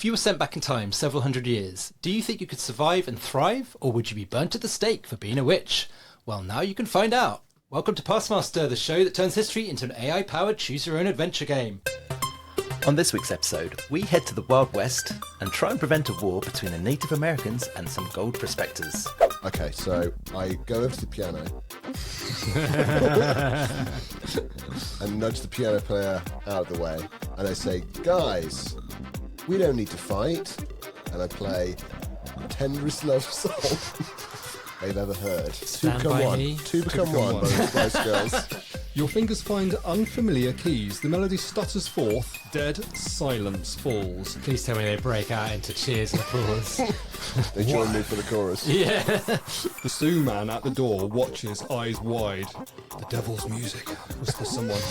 If you were sent back in time several hundred years, do you think you could survive and thrive, or would you be burnt at the stake for being a witch? Well, now you can find out. Welcome to PastMaster, the show that turns history into an AI-powered choose-your-own-adventure game. On this week's episode, we head to the Wild West and try and prevent a war between the Native Americans and some gold prospectors. Okay, so I go over to the piano and nudge the piano player out of the way, and I say, guys, we don't need to fight. And I play the tenderest love song they've ever heard. Stand by me. Two become one by the Spice Girls. Your fingers find unfamiliar keys. The melody stutters forth. Dead silence falls. Please tell me they break out into cheers and applause. They join me for the chorus. Yeah. The Sioux man at the door watches, eyes wide. The devil's music, whispers someone.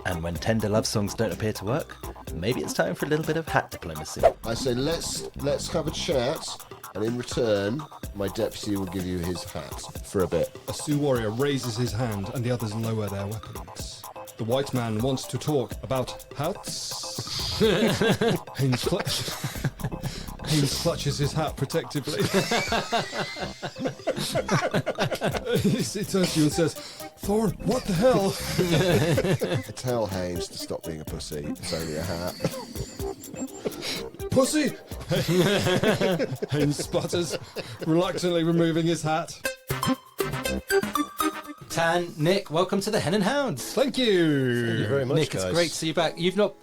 And when tender love songs don't appear to work, maybe it's time for a little bit of hat diplomacy. I say, let's have a chat, and in return, my deputy will give you his hat for a bit. A Sioux warrior raises his hand and the others lower their weapons. The white man wants to talk about hats. Haynes clutches his hat protectively. He turns to you and says, Thorne, what the hell? I tell Haynes to stop being a pussy. It's only a hat. Pussy! Haynes sputters, reluctantly removing his hat. Tan, Nick, welcome to the Hen and Hounds. Thank you. Thank you very much, Nick, guys. it's great to see you back. You haven't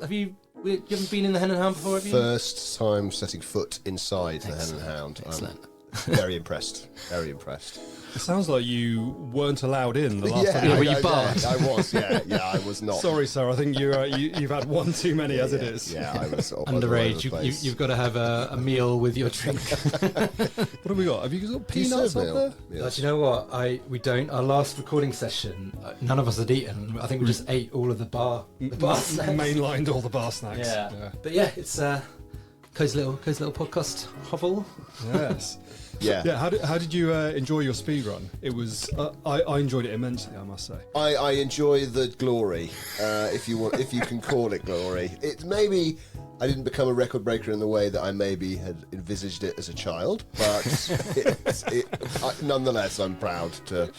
been in the Hen and Hound before, have you? First time setting foot inside the Hen and Hound. Excellent. I'm very impressed. Very impressed. It sounds like you weren't allowed in the last time. Yeah, were you barred? I was, yeah, I was not. Sorry, sir. I think you've had one too many as it is. Yeah, I was all Underage. over the place. You've got to have a meal with your drink. What have we got? Have you got Do you peanuts serve up meal? there? Yes. Do you know what? We don't. Our last recording session, none of us had eaten. I think we just ate all of the bar snacks. Mainlined all the bar snacks. Yeah. But yeah, it's cozy little podcast hovel. Yes. Yeah. How did you enjoy your speed run? It was I enjoyed it immensely, I must say. I enjoy the glory, if you can call it glory. It maybe I didn't become a record breaker in the way that I maybe had envisaged it as a child, but nonetheless, I'm proud to.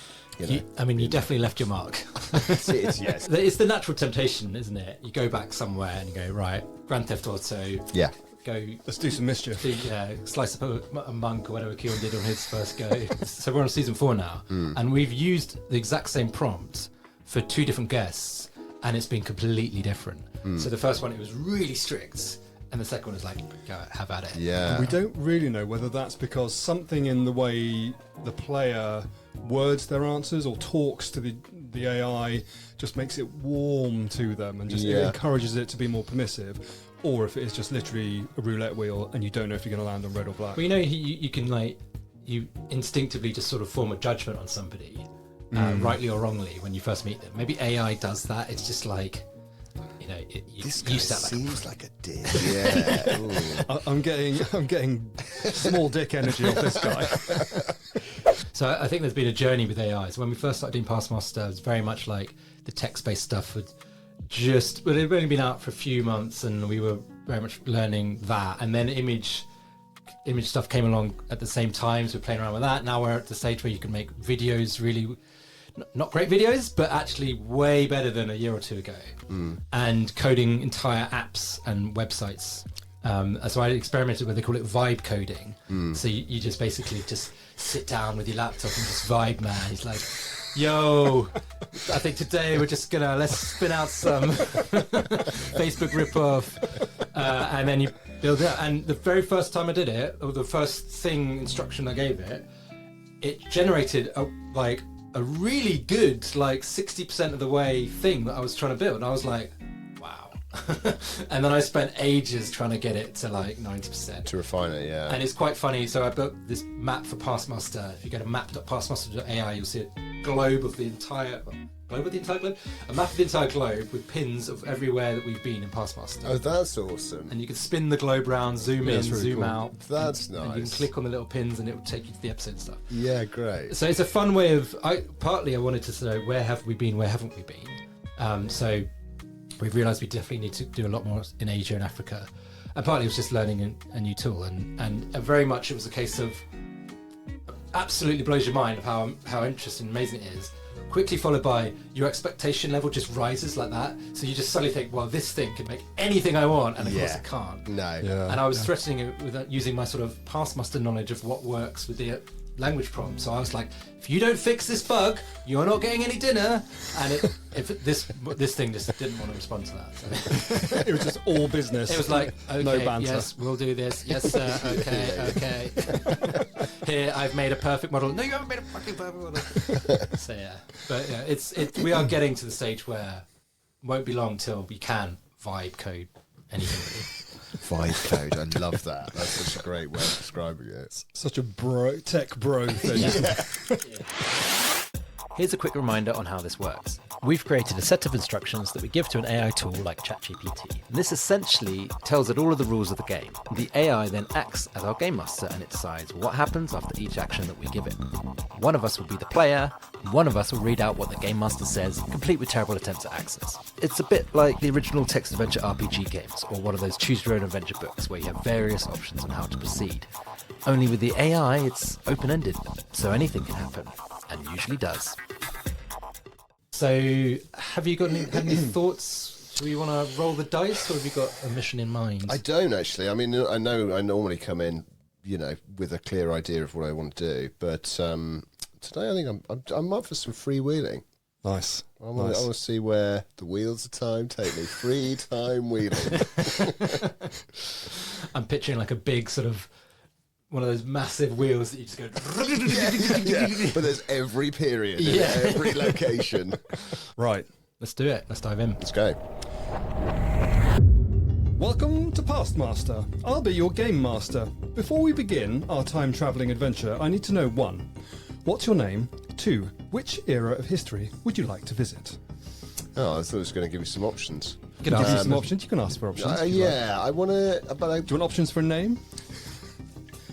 You definitely left your mark. Yes. It's the natural temptation, isn't it? You go back somewhere and you go, right, Grand Theft Auto. Yeah. Go. Let's do some mischief. Slice up a monk or whatever Keelan did on his first go. So we're on season 4 now, and we've used the exact same prompt for 2 different guests, and it's been completely different. So the first one, it was really strict, and the second one was like, go have at it. Yeah. We don't really know whether that's because something in the way the player words their answers or talks to the AI just makes it warm to them and just it encourages it to be more permissive, or if it is just literally a roulette wheel and you don't know if you're going to land on red or black. Well, you can you instinctively just sort of form a judgment on somebody, rightly or wrongly, when you first meet them. Maybe AI does that. It's just like, This guy seems like a dick. Yeah. I'm getting small dick energy off this guy. So I think there's been a journey with AI. So when we first started doing PastMaster, it was very much like the text-based stuff would it had only been out for a few months, and we were very much learning that. And then image stuff came along at the same time, so we're playing around with that. Now we're at the stage where you can make videos, really not great videos, but actually way better than a year or 2 ago. And coding entire apps and websites. So I experimented with, they call it vibe coding. So you just basically just sit down with your laptop and just vibe, man. He's like, yo, I think today we're just let's spin out some Facebook ripoff, and then you build it. And the very first time I did it, or the first instruction I gave it, it generated a really good 60% of the way thing that I was trying to build. And I was like, wow. And then I spent ages trying to get it to 90%. To refine it, yeah. And it's quite funny. So I built this map for PastMaster. If you go to map.pastmaster.ai, you'll see a globe of the entire globe. A map of the entire globe with pins of everywhere that we've been in PastMaster. Oh, that's awesome. And you can spin the globe round, zoom in, really zoom cool. out. That's and nice. you can click on the little pins and it will take you to the episode stuff. Yeah, great. So it's a fun way of. Partly I wanted to say, where have we been? Where haven't we been? So we realised we definitely need to do a lot more in Asia and Africa. And partly it was just learning a new tool, and very much it was a case of absolutely blows your mind of how interesting and amazing it is. Quickly followed by your expectation level just rises like that. So you just suddenly think, well, this thing can make anything I want, and of course it can't. No. Yeah. And I was threatening it with using my sort of PastMaster knowledge of what works with the language prompt. So I was like, if you don't fix this bug, you're not getting any dinner. And this thing just didn't want to respond to that. So. It was just all business. It was like, okay, no banter. yes, we'll do this. Yes, sir. Okay. Here, I've made a perfect model. No, you haven't made a fucking perfect model. So yeah, but yeah, we are getting to the stage where it won't be long till we can vibe code anything really. Vibe code, I love that. That's such a great way of describing it. Such a tech bro thing. Here's a quick reminder on how this works. We've created a set of instructions that we give to an AI tool like ChatGPT. And this essentially tells it all of the rules of the game. The AI then acts as our game master, and it decides what happens after each action that we give it. One of us will be the player, and one of us will read out what the game master says, complete with terrible attempts at access. It's a bit like the original text adventure RPG games, or one of those choose your own adventure books where you have various options on how to proceed. Only with the AI, it's open-ended, so anything can happen, and usually does. So, have you got any thoughts? Do you want to roll the dice, or have you got a mission in mind? I don't actually. I mean, I know I normally come in, with a clear idea of what I want to do, but today I think I'm up for some freewheeling. Nice. I want to see where the wheels of time take me. Free time wheeling. I'm picturing like a big sort of one of those massive wheels that you just go. Yeah, but there's every period, in every location. Right. Let's do it. Let's dive in. Let's go. Welcome to PastMaster. I'll be your game master. Before we begin our time-travelling adventure, I need to know 1. What's your name? 2. Which era of history would you like to visit? Oh, I thought it was going to give you some options. Give you some options. You can ask for options. I want to. Do you want options for a name?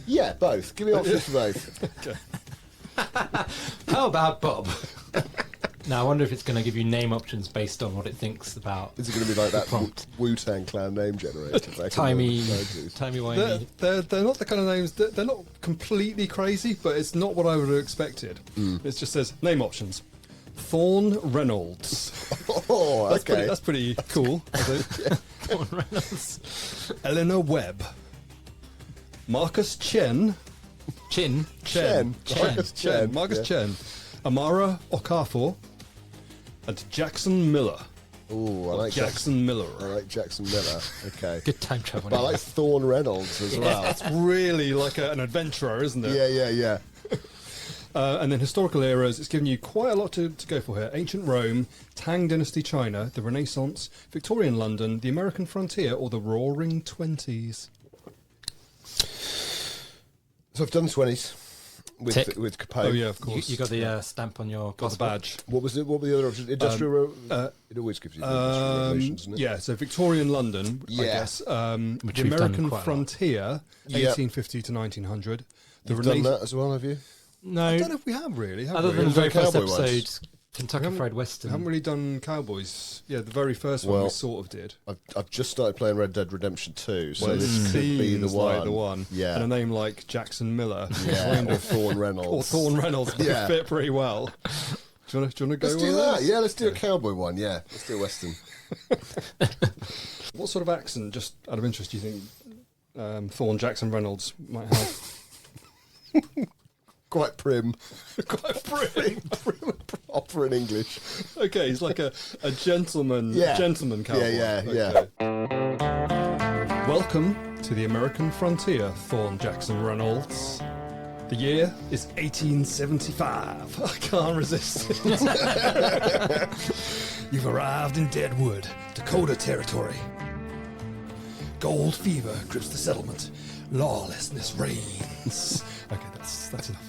Yeah, both. Give me options for both. Okay. How about Bob? Now, I wonder if it's going to give you name options based on what it thinks about. Is it going to be like that prompt? Wu-Tang Clan name generator? Timey-wimey. They're not the kind of names. They're not completely crazy, but it's not what I would have expected. It just says name options. Thorne Reynolds. Oh, okay. That's pretty cool. I think. Thorne Reynolds. Eleanor Webb. Marcus Chen. Chen. Marcus Chen. Amara Okafor. And Jackson Miller. Oh, I like Jackson Miller. I like Jackson Miller. Okay. Good time travel. But I like Thorne Reynolds as well. That's really like an adventurer, isn't it? Yeah. And then historical eras, it's given you quite a lot to go for here. Ancient Rome, Tang Dynasty China, the Renaissance, Victorian London, the American frontier, or the Roaring Twenties. So I've done 20s with Capone. Oh yeah, of course. You got the stamp on your got the badge. What was it? What were the other options? Industrial. It always gives you the industrial revolution, doesn't it? Yeah, so Victorian London, I guess. The American frontier, 1850 to 1900. You've done that as well, have you? No. I don't know if we have really. Other than the very first Cowboy episode, ones. Kentucky Fried Western. I haven't really done Cowboys. Yeah, the very first one we sort of did. I've just started playing Red Dead Redemption 2, so Well, this could be the one. like the one. Yeah. And a name like Jackson Miller. Yeah, or Thorne Reynolds. Or Thorne Reynolds would fit pretty well. Do you want to go Let's with do that? Yeah, let's do a cowboy one. Yeah, let's do a Western. What sort of accent, just out of interest, do you think Thorne Jackson-Reynolds might have? Quite prim. Quite prim. Proper in English. Okay, he's like a gentleman cowboy. Yeah. Welcome to the American frontier, Thorne Jackson-Reynolds. The year is 1875. I can't resist it. You've arrived in Deadwood, Dakota Territory. Gold fever grips the settlement. Lawlessness reigns. Okay, that's enough.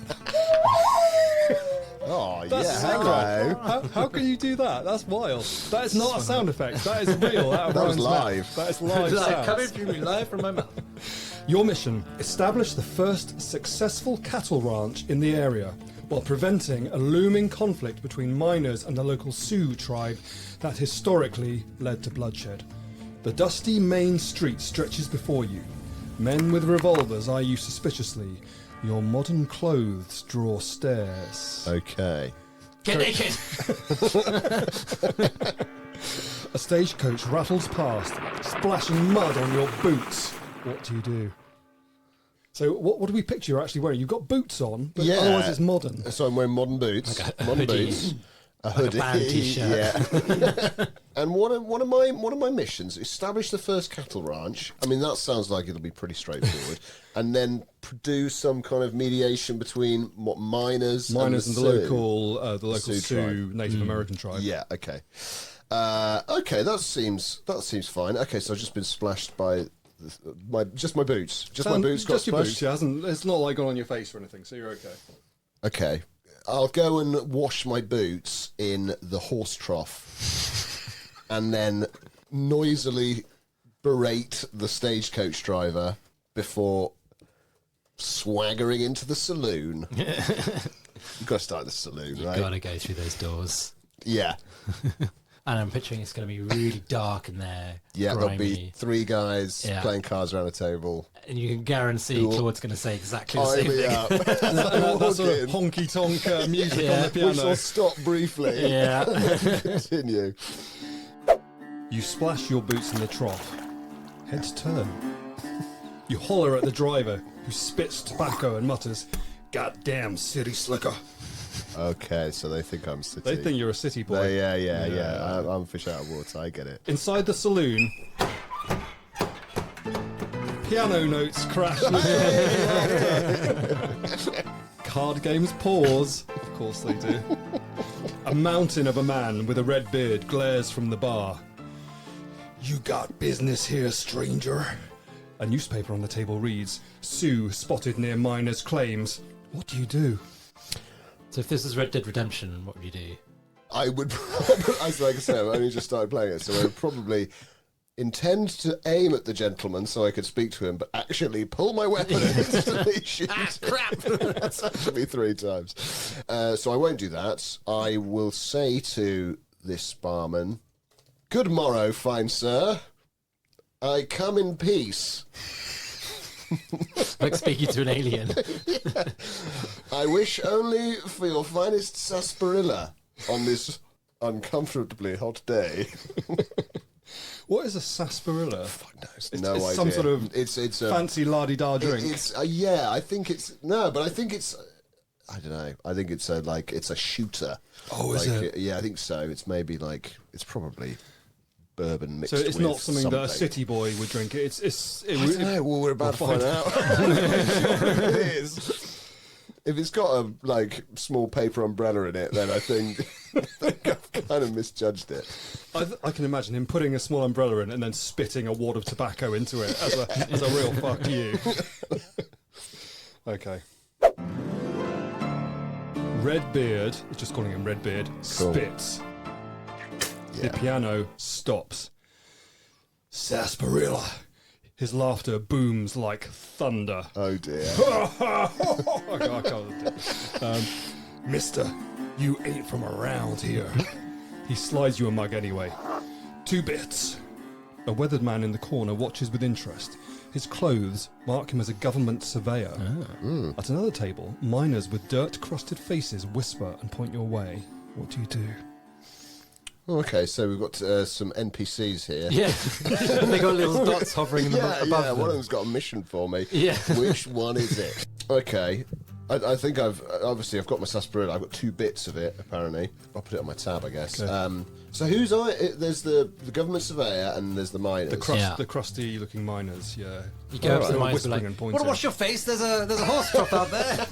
Oh, That's hello. How can you do that? That's wild. That is not a sound effect. That is real. That was live. That is live sounds. Coming through me live from my mouth. Your mission: establish the first successful cattle ranch in the area. while preventing a looming conflict between miners and the local Sioux tribe that historically led to bloodshed. The dusty main street stretches before you. Men with revolvers eye you suspiciously. Your modern clothes draw stares. Okay. Get naked! A stagecoach rattles past, splashing mud on your boots. What do you do? So what do we picture you're actually wearing? You've got boots on, but otherwise it's modern. So I'm wearing modern boots. Like a modern hoodie. boots. A Like hoodie. a band t-shirt. Yeah. And one of my missions: establish the first cattle ranch. I mean, that sounds like it'll be pretty straightforward. And then produce some kind of mediation between miners and the local Sioux Sioux tribe. Native American tribe. Yeah. Okay. Okay. That seems fine. Okay. So I've just been splashed by my boots. Just my boots got Just your splashed. boots. Yeah, it's not like gone on your face or anything, so you're okay. Okay. I'll go and wash my boots in the horse trough and then noisily berate the stagecoach driver before swaggering into the saloon. You've got to start at the saloon, right? Gotta go through those doors. Yeah. And I'm picturing it's going to be really dark in there. Yeah, grimy. there'll be three guys Yeah. playing cards around a table. And you can guarantee Who will Claude's going to say exactly the Eye same me thing. up. That sort of Walk in. honky-tonk music Yeah. on the We shall piano. stop briefly. Yeah. Continue. You splash your boots in the trough. Heads turn. You holler at the driver, who spits tobacco and mutters, "Goddamn city slicker." Okay, so they think I'm city. They think you're a city boy. Yeah. I'm fish out of water. I get it. Inside the saloon, piano notes crash. Card games pause. Of course they do. A mountain of a man with a red beard glares from the bar. "You got business here, stranger?" A newspaper on the table reads, "Sioux spotted near miners' claims." What do you do? So if this is Red Dead Redemption, what would you do? I would, as like I said, I've only just started playing it, so I would probably intend to aim at the gentleman so I could speak to him, but actually pull my weapon and instantly shoot. Crap! That's actually 3 times. So I won't do that. I will say to this barman, "Good morrow, fine sir. I come in peace. Like speaking to an alien. I wish only for your finest sarsaparilla on this uncomfortably hot day." What is a sarsaparilla? It's It's no idea. some sort of it's a fancy la-di-da drink. It's yeah. I think it's no, but I think it's. I don't know. I think it's it's a shooter. Oh, is like, it? Yeah, I think so. It's maybe like it's probably bourbon mixed. So it's with not something that a city boy would drink. I don't know. Well, we're about to find out. It is. If it's got a small paper umbrella in it, then I think I've kind of misjudged it. I can imagine him putting a small umbrella in and then spitting a wad of tobacco into it as a real fuck you. Okay. Redbeard, it's just calling him Redbeard, Cool. spits. Yeah. The piano stops. "Sarsaparilla." His laughter booms like thunder. Oh dear. I can't. "Mister, you ain't from around here." He slides you a mug anyway. 2 bits. A weathered man in the corner watches with interest. His clothes mark him as a government surveyor. At another table, miners with dirt-crusted faces whisper and point your way. What do you do? Okay, so we've got some NPCs here. Yeah. They got little dots hovering above One them. of them's got a mission for me. Yeah. Which one is it? Okay. I think I've got my sarsaparilla. I've got 2 bits of it, apparently. I'll put it on my tab, I guess. Okay. So there's the government surveyor and there's the miners. The crusty-looking miners, yeah. You go up to the Alright. miners and be Whispering like, and pointing. "Want to wash your face? There's a horse trough out there."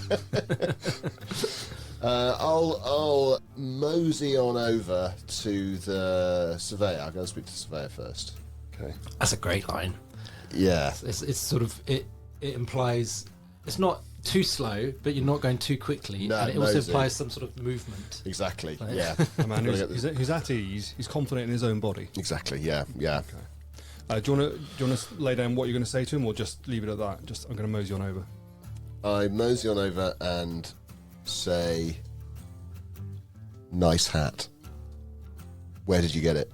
I'll mosey on over to the surveyor. I'll go and speak to the surveyor first. Okay. That's a great line. Yeah. It's sort of it implies it's not too slow, but you're not going too quickly, No, and it also nosy. implies some sort of movement. Exactly. Right. Yeah. A man Gotta get who's at ease, he's confident in his own body. Exactly. Yeah. Yeah. Do you want to lay down what you're going to say to him, or just leave it at that? I'm going to mosey on over. I mosey on over and say, nice hat. Where did you get it?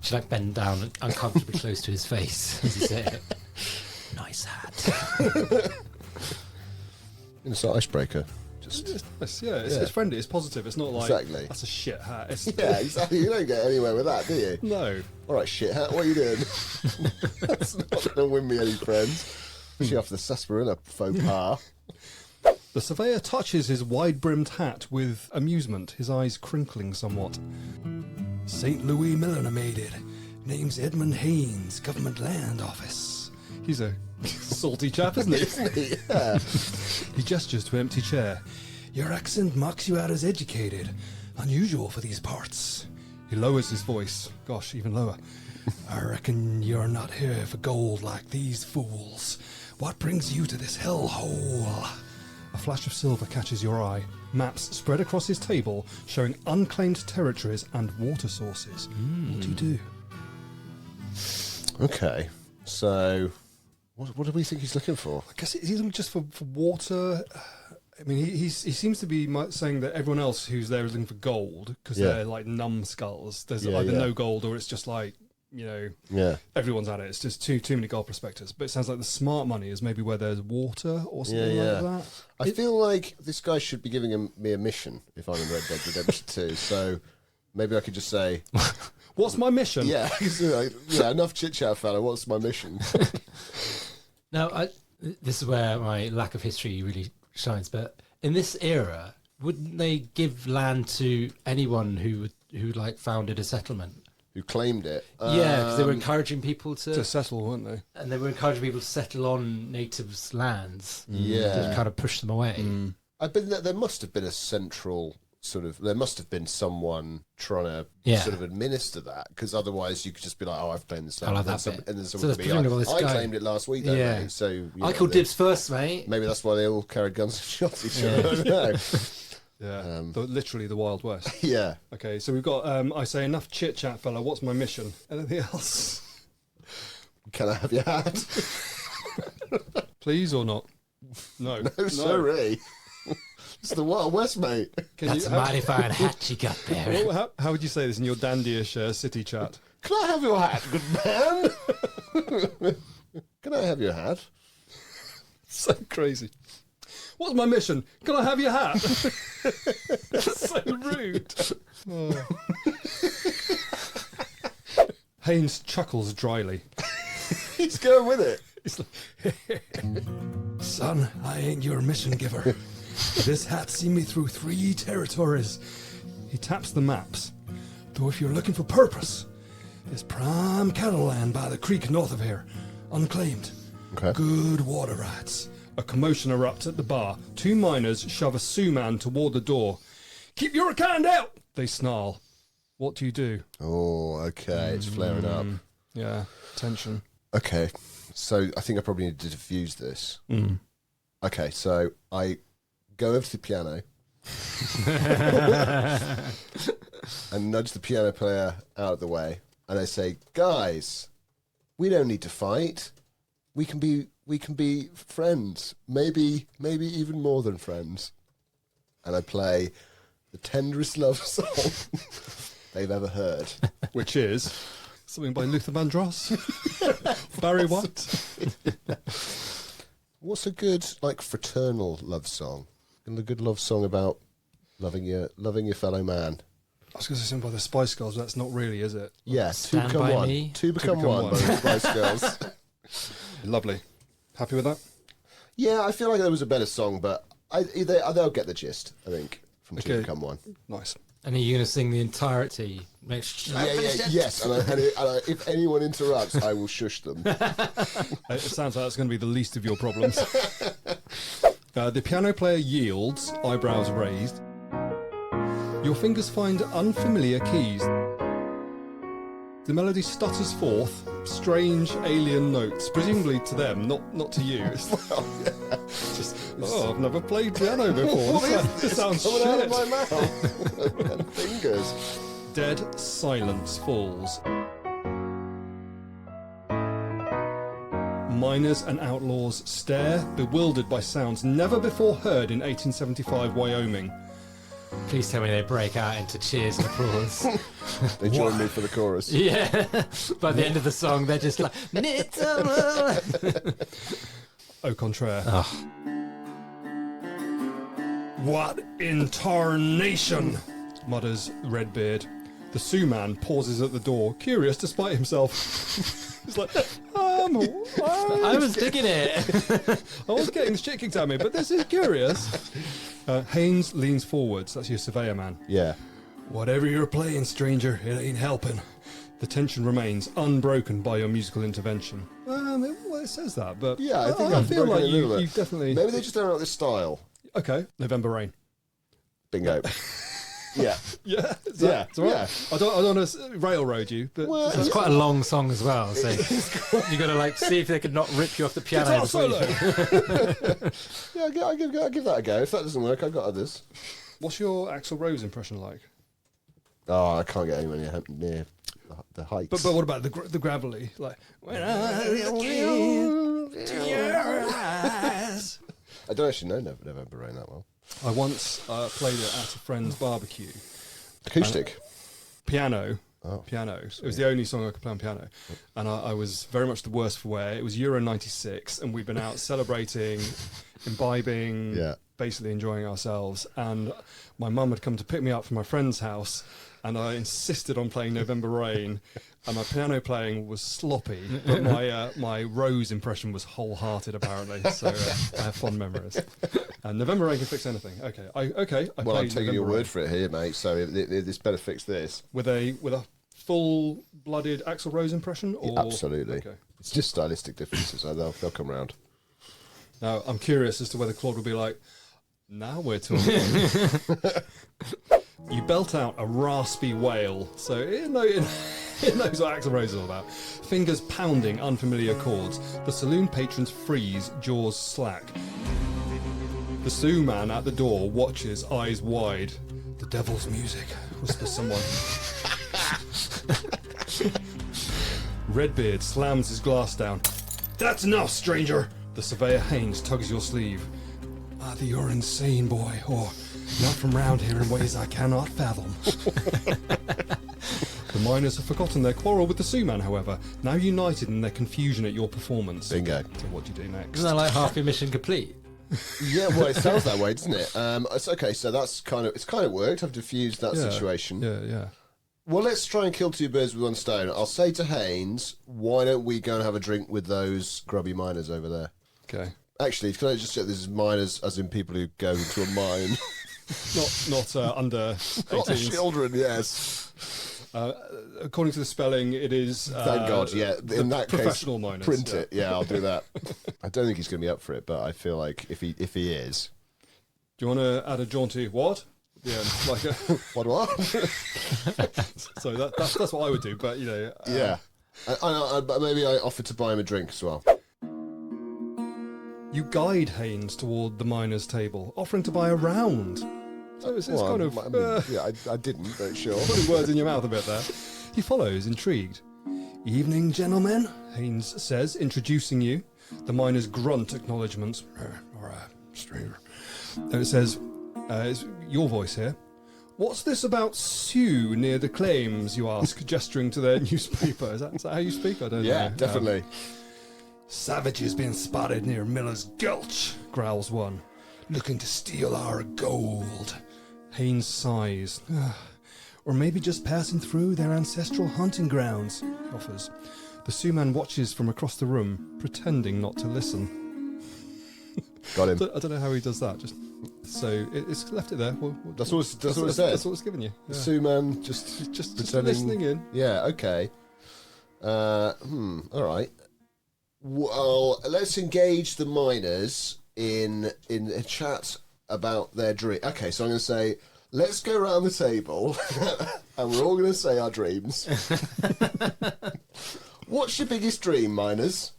Should I bend down uncomfortably close to his face as you say it? Nice hat. It's an icebreaker. Just It's friendly, it's positive. It's not like Exactly. that's a shit hat. It's, yeah, exactly. You don't get anywhere with that, do you? No. All right, shit hat. What are you doing? That's not going to win me any friends. Especially after the sarsaparilla faux pas. The surveyor touches his wide-brimmed hat with amusement, his eyes crinkling somewhat. St. Louis milliner made it. Name's Edmund Haynes, Government Land Office. He's a salty chap, isn't he? Isn't he? Yeah. He gestures to an empty chair. Your accent marks you out as educated. Unusual for these parts. He lowers his voice. Gosh, even lower. I reckon you're not here for gold like these fools. What brings you to this hellhole? A flash of silver catches your eye. Maps spread across his table, showing unclaimed territories and water sources. What do you do? Okay, so what do we think he's looking for? I guess he's looking just for water. I mean, he seems to be saying that everyone else who's there is looking for gold because they're like numbskulls. There's either no gold or it's just like, everyone's at it. It's just too many gold prospectors. But it sounds like the smart money is maybe where there's water or something like that. I feel like this guy should be giving me a mission if I'm in Red Dead Redemption 2. So maybe I could just say, what's my mission? Yeah, enough chit-chat, fella. What's my mission? Now, this is where my lack of history really shines. But in this era, wouldn't they give land to anyone who like founded a settlement? Who claimed it? Yeah, because they were encouraging people to settle, weren't they? And they were encouraging people to settle on natives' lands. Yeah, to kind of push them away. I bet that there must have been a central sort of. There must have been someone trying to sort of administer that, because otherwise you could just be like, "Oh, I've claimed this land," I'll have that bit. and then So someone there's could be like, this "I guy. claimed it last week." Don't they? So I called dibs first, mate. Maybe that's why they all carried guns and shot each other. I don't know. Yeah, literally the Wild West. Yeah. Okay, so we've got, I say, enough chit-chat, fella. What's my mission? Anything else? Can I have your hat? Please or not? No. No, sorry. It's the Wild West, mate. That's a mighty fine hat you got there. How would you say this in your dandyish city chat? Can I have your hat, good man? Can I have your hat? So crazy. What's my mission? Can I have your hat? So rude. Oh. Haynes chuckles dryly. He's going with it. He's like, son, I ain't your mission giver. This hat's seen me through 3 territories. He taps the maps. Though if you're looking for purpose, there's prime cattle land by the creek north of here, unclaimed. Okay. Good water rights. A commotion erupts at the bar. 2 miners shove a Sioux man toward the door. Keep your kind out, they snarl. What do you do? Oh, okay. It's flaring up. Yeah, tension. Okay. So I think I probably need to diffuse this. Okay, so I go over to the piano and nudge the piano player out of the way, and I say, "Guys, we don't need to fight. We can be friends. Maybe even more than friends." And I play the tenderest love song they've ever heard, which is something by Luther Vandross, Barry White. What's a good fraternal love song? And a good love song about loving your fellow man. I was going to say something by the Spice Girls, but that's not really, is it? Yeah, Stand two become by one. me. Two become one by the Spice Girls. Lovely. Happy with that? Yeah, I feel like there was a better song, but they'll get the gist, I think, from Two Become One. Nice. And are you going to sing the entirety? Yes. And if anyone interrupts, I will shush them. It sounds like that's going to be the least of your problems. The piano player yields, eyebrows raised. Your fingers find unfamiliar keys. The melody stutters forth strange alien notes, presumably to them, not to you. I've never played piano before. This sounds shit. Out of my mouth. Fingers. Dead silence falls. Miners and outlaws stare, bewildered by sounds never before heard in 1875 Wyoming. Please tell me they break out into cheers and applause. They join me for the chorus. Yeah. By the end of the song, they're just like, Au contraire. oh. What in tarnation? Mutters Redbeard. The Sioux man pauses at the door, curious despite himself. He's like, I was digging it. I was getting the shit kicked out of me, but this is curious. Haynes leans forwards. That's your surveyor man. Yeah. Whatever you're playing, stranger, it ain't helping. The tension remains unbroken by your musical intervention. Well, it says that, but Yeah, I think I I've feel broken like it a little bit. you definitely... Maybe they just don't like this style. Okay, November Rain. Bingo. Yeah. Yeah, Yeah, it's all right. yeah. I don't want to railroad you, but Well, It's quite a long song as well, so you got to like see if they could not rip you off the piano. guitar before you- solo. Yeah, I'll give that a go. If that doesn't work, I've got others. What's your Axl Rose impression like? Oh, I can't get anywhere near the heights. But what about the gravelly? Like, when I look into your eyes. I don't actually know November Rain that well. I once played it at a friend's barbecue. Acoustic. Piano. Oh. Piano. It was the only song I could play on piano. And I was very much the worse for wear. It was Euro 96, and we'd been out celebrating, imbibing, Yeah. basically enjoying ourselves. And my mum had come to pick me up from my friend's house, and I insisted on playing November Rain. And my piano playing was sloppy, but my Rose impression was wholehearted, apparently. So I have fond memories. And November Rain can fix anything. Okay, I Well, played I'm taking your November word Rain for it here, mate. So this better fix this. with a full-blooded Axl Rose impression, or Absolutely. Okay. It's just stylistic differences. So they'll come round. Now I'm curious as to whether Claude will be like, "Now we're talking." You belt out a raspy wail, so it knows what Axl Rose is all about. Fingers pounding unfamiliar chords. The saloon patrons freeze, jaws slack. The Sioux man at the door watches, eyes wide. The devil's music, whispers someone. Redbeard slams his glass down. That's enough, stranger! The surveyor Haynes tugs your sleeve. Either you're insane, boy, or not from round here in ways I cannot fathom. The miners have forgotten their quarrel with the Sioux man, however, now united in their confusion at your performance. Bingo. So what do you do next? Isn't that like half your mission complete? Yeah, well, it sounds that way, doesn't it? It's okay. So it's kind of worked. I've diffused that Yeah, situation. Yeah. Well, let's try and kill two birds with one stone. I'll say to Haynes, why don't we go and have a drink with those grubby miners over there? Okay. Actually, can I just check this is miners as in people who go into a mine? Not under Not 18s. children, yes. According to the spelling, it is. Thank God, yeah. In that case, professional miners. print yeah. it. Yeah, I'll do that. I don't think he's going to be up for it, but I feel like if he is... Do you want to add a jaunty what? Yeah, like a, What? so that's what I would do. But Yeah. But maybe I offer to buy him a drink as well. you guide Haynes toward the miners' table, offering to buy a round. So it's kind of I didn't, but sure. putting words in your mouth a bit there. He follows, intrigued. Evening, gentlemen, Haynes says, introducing you. The miners grunt acknowledgements. All right, stranger. It says, it's your voice here. What's this about Sioux near the claims, you ask, gesturing to their newspaper. Is that how you speak? I don't know. Yeah, definitely. Savages been spotted near Miller's Gulch, growls one. Looking to steal our gold. Haynes sighs. Or maybe just passing through their ancestral hunting grounds, he offers. The Sioux man watches from across the room, pretending not to listen. Got him. I don't know how he does that. Just so it's left it there. That's what it says. That's what it's given you. The Yeah. Sioux man just pretending. listening in. Yeah, okay. All right. Well, let's engage the miners in a chat about their dream. Okay, so I'm going to say, let's go around the table and we're all going to say our dreams. What's your biggest dream, miners?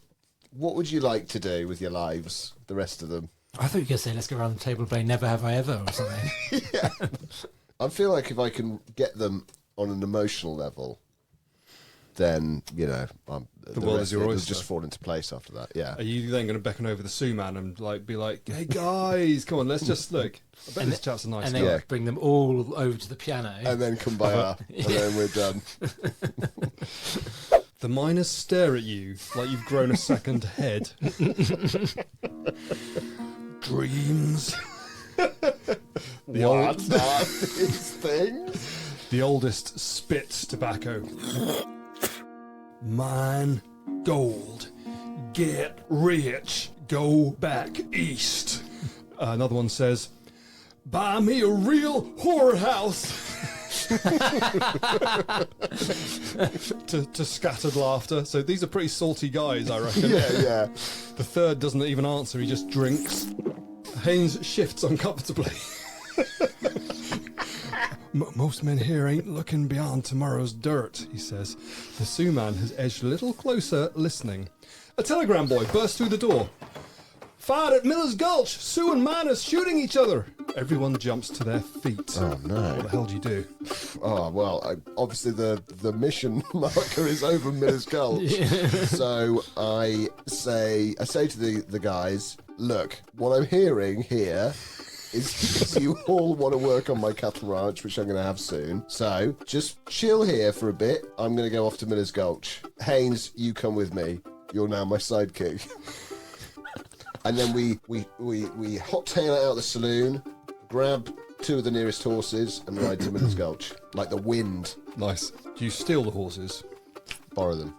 What would you like to do with your lives, the rest of them? I thought you were going to say, let's go around the table and play Never Have I Ever or something. Yeah. I feel like if I can get them on an emotional level, then the world is your it'll oyster. just fall into place after that. Yeah. Are you then going to beckon over the Sioux man and be like, hey guys, come on, let's just look. I bet this chap's a nice and guy. then bring them all over to the piano. And then kumbaya, and then we're done. The miners stare at you like you've grown a second head. Dreams. What are these things? The oldest spits tobacco. Mine gold. Get rich. Go back east. Another one says, buy me a real whorehouse. to scattered laughter. So these are pretty salty guys, I reckon. Yeah. The third doesn't even answer, he just drinks. Haynes shifts uncomfortably. Most men here ain't looking beyond tomorrow's dirt, he says. The Sioux man has edged a little closer, listening. A telegram boy bursts through the door. Fired at Miller's Gulch! Sioux and miners shooting each other! Everyone jumps to their feet. Oh, no. What the hell do you do? Oh, well, obviously the mission marker is over Miller's Gulch. So I say to the guys, look, what I'm hearing here is you all want to work on my cattle ranch, which I'm going to have soon. So just chill here for a bit. I'm going to go off to Miller's Gulch. Haynes, you come with me. You're now my sidekick. And then we hot-tail it out of the saloon, grab 2 of the nearest horses, and ride to Miller's Gulch. Like the wind. Nice. Do you steal the horses? Borrow them.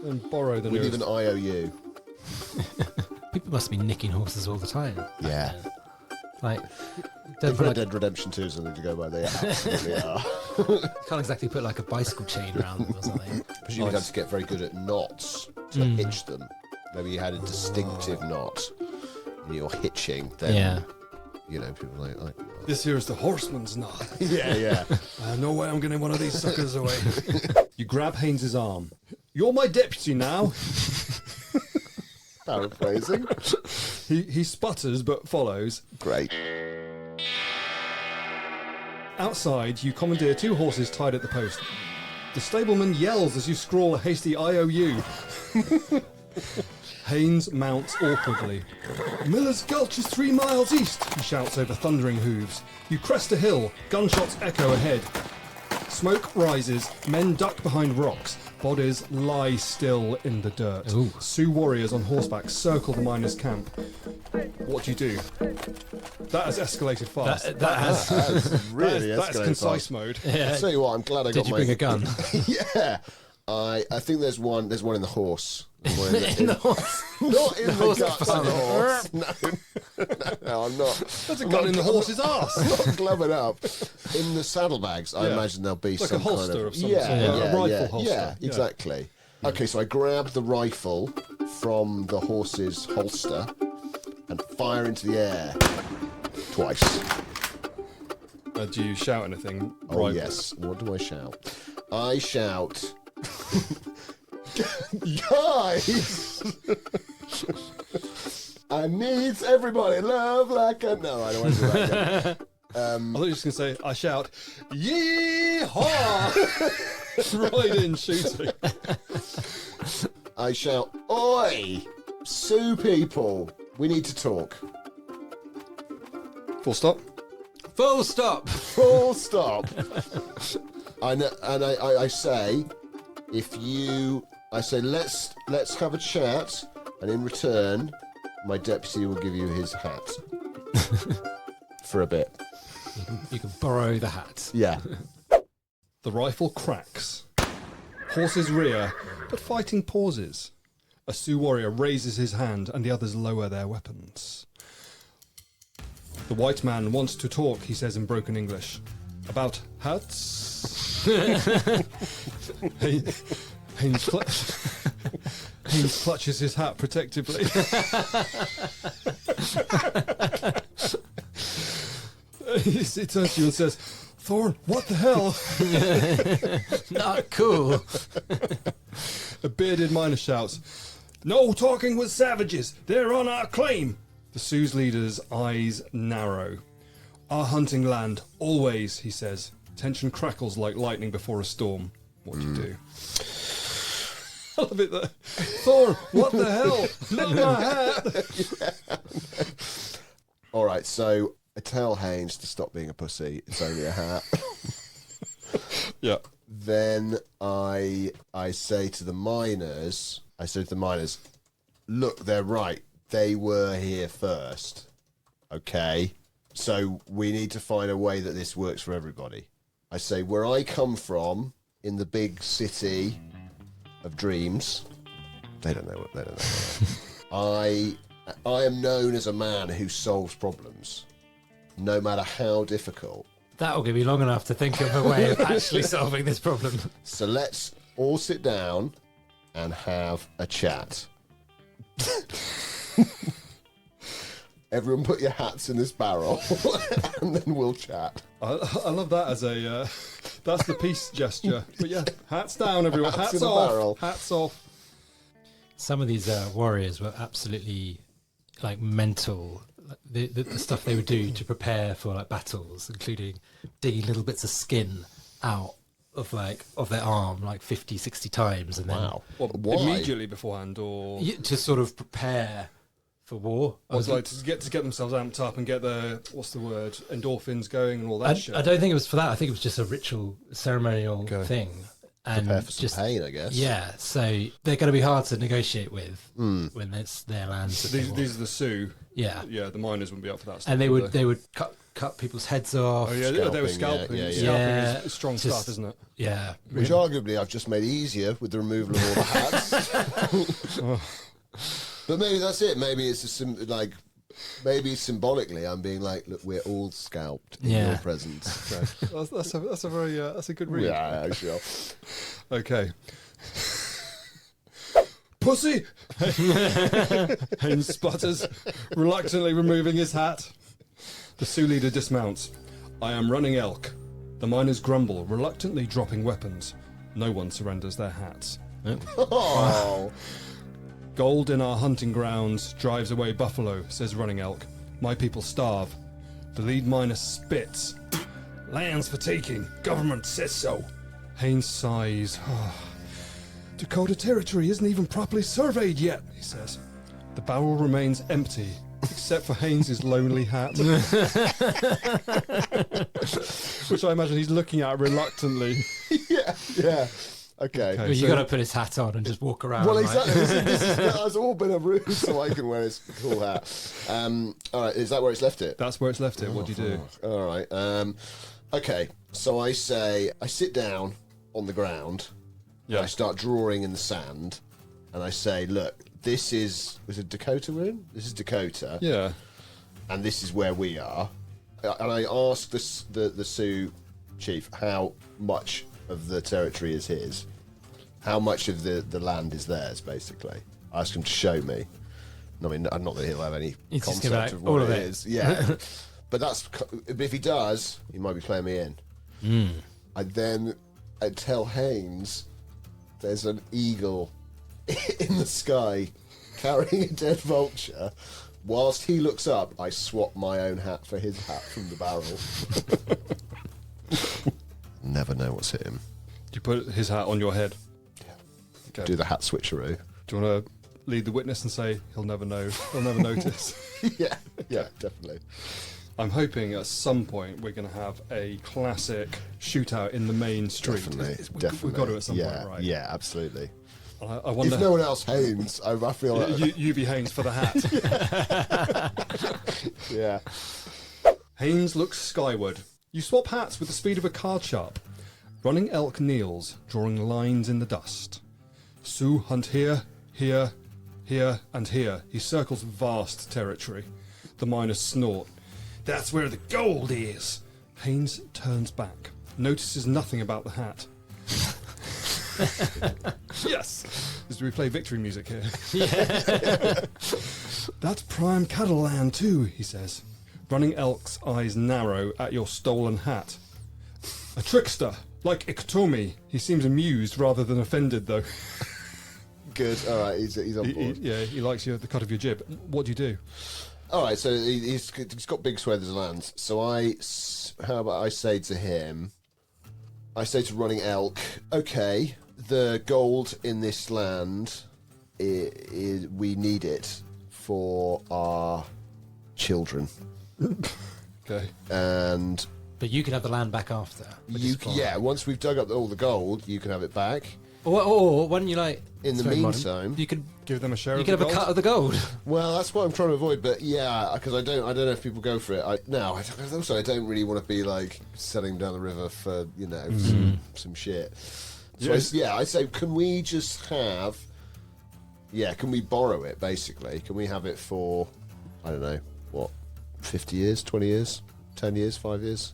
And borrow the We nearest... leave an IOU. People must be nicking horses all the time. Yeah. Like, If Red Dead Redemption 2 is something to go by, they absolutely are. can't exactly put like a bicycle chain around them or something. Presumably you'd have to get very good at knots to hitch them. Maybe you had a distinctive knot and you're hitching, then, people are like... This here is the horseman's knot. Yeah. No way I'm getting one of these suckers away. You grab Haynes's arm. You're my deputy now. Paraphrasing. He sputters but follows. Great. Outside, you commandeer 2 horses tied at the post. The stableman yells as you scrawl a hasty IOU. Haynes mounts awkwardly. Miller's Gulch is 3 miles east, he shouts over thundering hooves. You crest a hill, gunshots echo ahead. Smoke rises, men duck behind rocks, bodies lie still in the dirt. Ooh. Sioux warriors on horseback circle the miners' camp. What do you do? That has escalated fast. That has. That's really That's escalated concise fast. mode. I'll tell you what, I'm glad I got Did you my... bring a gun? Yeah. I think there's one in the horse. There's one In the horse. Not in the horse guts of the department. horse. No, I'm not. There's a gun in the horse's ass. I'm not gloving up. In the saddlebags, I Yeah. imagine there'll be Like some a holster kind of some yeah, sort, yeah, a rifle yeah, holster. Yeah, Yeah. exactly. Okay, so I grab the rifle from the horse's holster and fire into the air twice. Do you shout anything? Oh, yes. What do I shout? I shout, guys! I need everybody love like a... No, I don't want to do that again. I thought you were just going to say, I shout, yee-haw! Right in shooting. I shout, oi! Sioux people, we need to talk. Full stop. Full stop. Full stop. I say, let's have a chat, and in return, my deputy will give you his hat. For a bit. You can borrow the hat. Yeah. The rifle cracks. Horses rear, but fighting pauses. A Sioux warrior raises his hand and the others lower their weapons. The white man wants to talk, he says in broken English. About hats? Haynes clutches his hat protectively. He turns to you and says, Thorne, what the hell? Not cool. A bearded miner shouts, no talking with savages, they're on our claim. The Sioux leader's eyes narrow. Our hunting land, always, he says. Tension crackles like lightning before a storm. What do you do? I love it that Thorne, what the hell? Not my hat. All right, so I tell Haynes to stop being a pussy. It's only a hat. Yeah. Then I say to the miners, look, they're right. They were here first. Okay. So we need to find a way that this works for everybody. I say, where I come from, in the big city of dreams, they don't know I am known as a man who solves problems, no matter how difficult. That'll give you long enough to think of a way of actually solving this problem. So let's all sit down and have a chat. Everyone put your hats in this barrel and then we'll chat. I love that as a, that's the peace gesture. But yeah, hats down, everyone. Hats Hats in the off. barrel. Hats off. Some of these warriors were absolutely like mental. Like, the stuff they would do to prepare for like battles, including digging little bits of skin out of their arm like 50, 60 times, and then Well, Why? immediately beforehand, or to sort of prepare for war. I was like to get themselves amped up and get the endorphins going and all that shit. I don't think it was for that. I think it was just a ritual, ceremonial thing. And Prepare for some pain, I guess. Yeah, so they're going to be hard to negotiate with when it's their lands. These are the Sioux. Yeah, Yeah, the miners wouldn't be up for that stuff. and they would cut people's heads off. Oh yeah, they were scalping. yeah. Scalping is strong Just- stuff, isn't it? Yeah, Which arguably I've just made easier with the removal of all the hats. But maybe that's it. Maybe it's maybe symbolically I'm being like, look, we're all scalped in your presence. So, That's a good read. yeah, actually. Okay. Pussy! Haynes sputters, reluctantly removing his hat. The Sioux leader dismounts. I am running elk. The miners grumble, reluctantly dropping weapons. No one surrenders their hats. Oh, Gold in our hunting grounds drives away buffalo, says running elk. My people starve. The lead miner spits. Lands for taking. Government says so. Haynes sighs. Dakota Territory isn't even properly surveyed yet, he says. The barrel remains empty, except for Haynes's lonely hat. Which I imagine he's looking at reluctantly. yeah. Okay. but you got to put his hat on and just walk around. Well, right? exactly. This has all been a ruse so I can wear his cool hat. All right, is that where it's left it? That's where it's left it. What do you do? All right. Okay, so I sit down on the ground, and I start drawing in the sand, and I say, look, was it Dakota we're in? This is Dakota. Yeah. And this is where we are. And I ask the Sioux chief how much of the territory is his. How much of the land is theirs, basically. I ask him to show me. I mean, not that he'll have any He's just concept gonna be like, of all what of it it. is. Yeah. But if he does, he might be playing me in. I tell Haynes there's an eagle in the sky carrying a dead vulture. Whilst he looks up, I swap my own hat for his hat from the barrel. Never know what's hit him. Do you put his hat on your head? Yeah. Okay. Do the hat switcheroo. Do you want to lead the witness and say he'll never know? He'll never notice. yeah, definitely. I'm hoping at some point we're going to have a classic shootout in the main street. Definitely. We've got to at some point, right? Yeah, absolutely. I wonder. If no one else, Haynes, I feel like... You be Haynes for the hat. Yeah. Haynes looks skyward. You swap hats with the speed of a card sharp. Running elk kneels, drawing lines in the dust. Sioux hunt here, here, here, and here. He circles vast territory. The miners snort. That's where the gold is. Haynes turns back, notices nothing about the hat. Yes! As we play victory music here. That's prime cattle land too, he says. Running elk's eyes narrow at your stolen hat. A trickster, like Iktomi. He seems amused rather than offended, though. Good. All right, he's on board. He likes the cut of your jib. What do you do? All right, so he's got big swathes of land. So how about I say to him, I say to running elk, okay, the gold in this land, we need it for our children. Okay. And But you can have the land back after. once we've dug up all the gold, you can have it back. Or when you like... In the meantime, you could give them a share of you the could have gold. a cut of the gold. Well, that's what I'm trying to avoid. But yeah, because I don't know if people go for it. I don't really want to be like selling down the river for some shit. So I say, can we just have? Yeah, can we borrow it? Basically, can we have it for? I don't know what, 50 years, 20 years, 10 years, 5 years.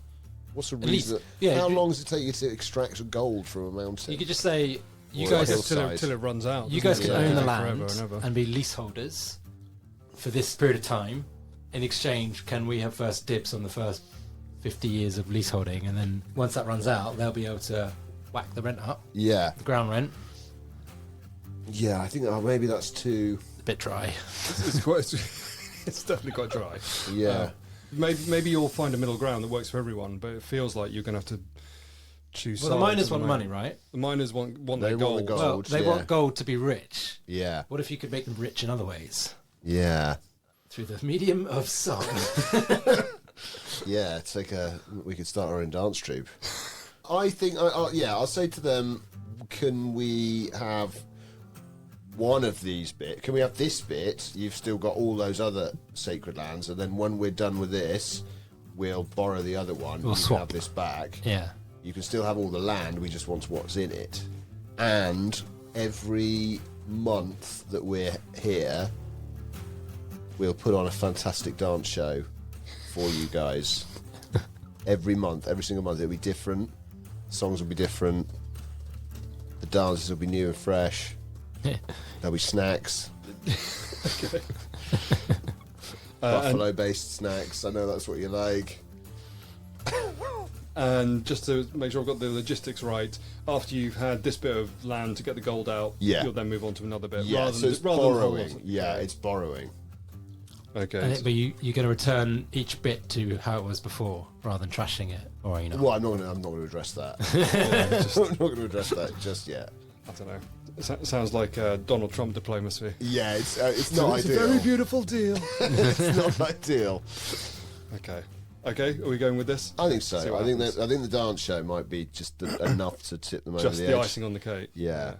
What's the reason? How long does it take you to extract gold from a mountain? You could just say. You Or guys, till it runs out. you guys can own the Forever land and ever. and be leaseholders for this period of time. In exchange, can we have first dibs on the first 50 years of leaseholding, and then once that runs out, they'll be able to whack the rent up, Yeah, the ground rent. yeah. I think maybe that's too. A bit dry. It's definitely quite dry. Yeah. Maybe you'll find a middle ground that works for everyone, but it feels like you're going to have to choose. Well, the sides miners at the want moment. money, right? The miners want They their want the gold. gold. Well, they yeah. want gold to be rich. Yeah. What if you could make them rich in other ways? Yeah. Through the medium of song. Yeah, it's like we could start our own dance troupe. I think, I'll say to them, can we have one of these bits? Can we have this bit? You've still got all those other sacred lands, and then when we're done with this, we'll borrow the other one. We'll you swap. can have this back. Yeah. You can still have all the land, we just want what's in it. And every month that we're here, we'll put on a fantastic dance show for you guys. Every month, every single month, it'll be different. Songs will be different. The dances will be new and fresh. There'll be snacks. Buffalo-based snacks. I know that's what you like. And just to make sure I've got the logistics right, after you've had this bit of land to get the gold out, you'll then move on to another bit. Yeah, so it's than the whole lot borrowing. of- Yeah, it's borrowing. Okay. But you're going to return each bit to how it was before, rather than trashing it, or are you not? Well, I'm not going to address that. I'm not going to address that just yet. I don't know. It sounds like Donald Trump diplomacy. Yeah, it's not ideal. It's a very beautiful deal. It's not ideal. Okay. Okay, are we going with this? I think See so. what I think happens. the dance show might be just enough to tip them over Just the the edge. icing on the cake. Yeah.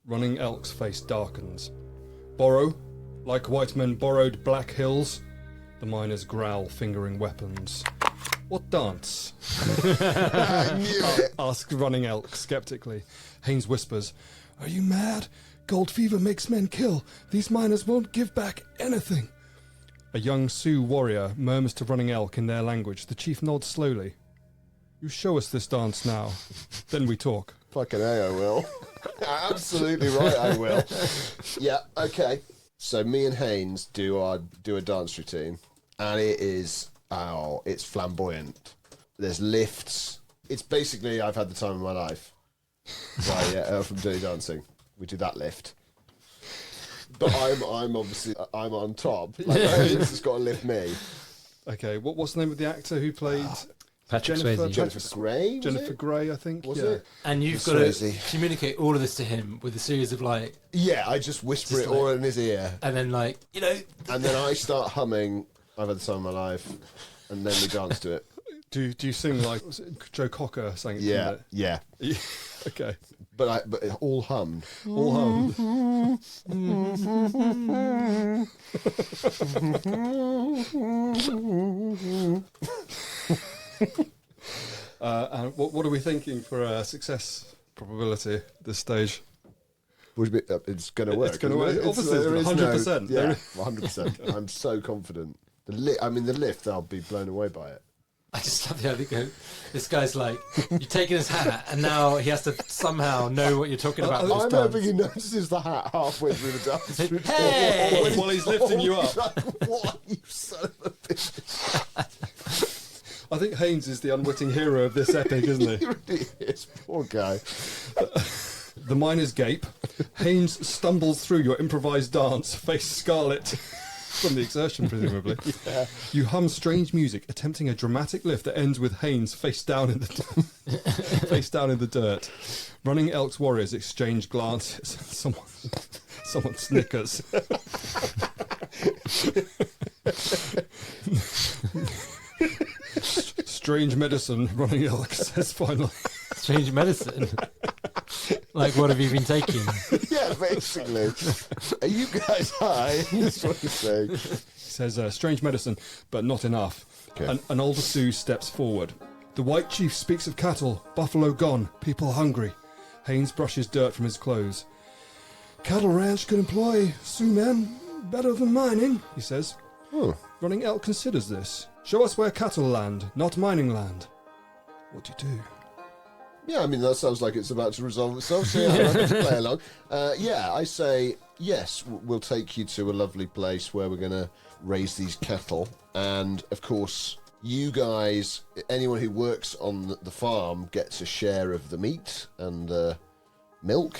Running elk's face darkens. Borrow, like white men borrowed black hills. The miners growl, fingering weapons. What dance? I knew it. Asks running elk skeptically. Haynes whispers, "Are you mad? Gold fever makes men kill. These miners won't give back anything." A young Sioux warrior murmurs to running elk in their language. The chief nods slowly. "You show us this dance now, then we talk." Fucking A, I will. Absolutely right, I will. Yeah, okay. So me and Haynes do a dance routine, and it is it's flamboyant. There's lifts. It's basically I've had the time of my life. From Dirty Dancing, we do that lift. But I'm obviously I'm on top. Like Haynes has got to lift me. Okay, what's the name of the actor who played Patrick Jennifer- Swayze. Jennifer Grey. Jennifer Grey? I think. Was yeah. it? And you've got Swayze. to communicate all of this to him with a series of like, Yeah, I just whisper Just it all like- in his ear. and then like, And then I start humming I've had the time of my life, and then we dance to it. Do you sing like was it Joe Cocker sang it? Yeah, yeah. Didn't it? Okay. But all hummed. All home. And what are we thinking for success probability at this stage? It's going to work. It's gonna isn't it? work. Obviously, there is 100%. Yeah, 100%. I'm so confident. The lift, I'll be blown away by it. I just love the idea. This guy's like, you're taking his hat, and now he has to somehow know what you're talking about. in this I'm dance. hoping he notices the hat halfway through the dance. Hey! While he's lifting you up. What, you son of a bitch. I think Haynes is the unwitting hero of this epic, isn't he? He really is. Poor guy. The miners gape. Haynes stumbles through your improvised dance, face scarlet. From the exertion, presumably. Yeah. You hum strange music, attempting a dramatic lift that ends with Haynes face down in the dirt. Running Elk's warriors exchange glances. Someone snickers. Strange medicine, Running Elk says finally. Strange medicine. Like, what have you been taking? Yeah, basically. Are you guys high? That's what he's saying. He says, strange medicine, but not enough. Okay. An older Sioux steps forward. The white chief speaks of cattle, buffalo gone, people hungry. Haynes brushes dirt from his clothes. Cattle ranch could employ Sioux men better than mining, he says. Running Elk considers this. Show us where cattle land, not mining land. What do you do? Yeah, I mean, that sounds like it's about to resolve itself, so yeah, I'm happy to play along. Yeah, I say, yes, we'll take you to a lovely place where we're going to raise these cattle. And, of course, you guys, anyone who works on the farm gets a share of the meat and milk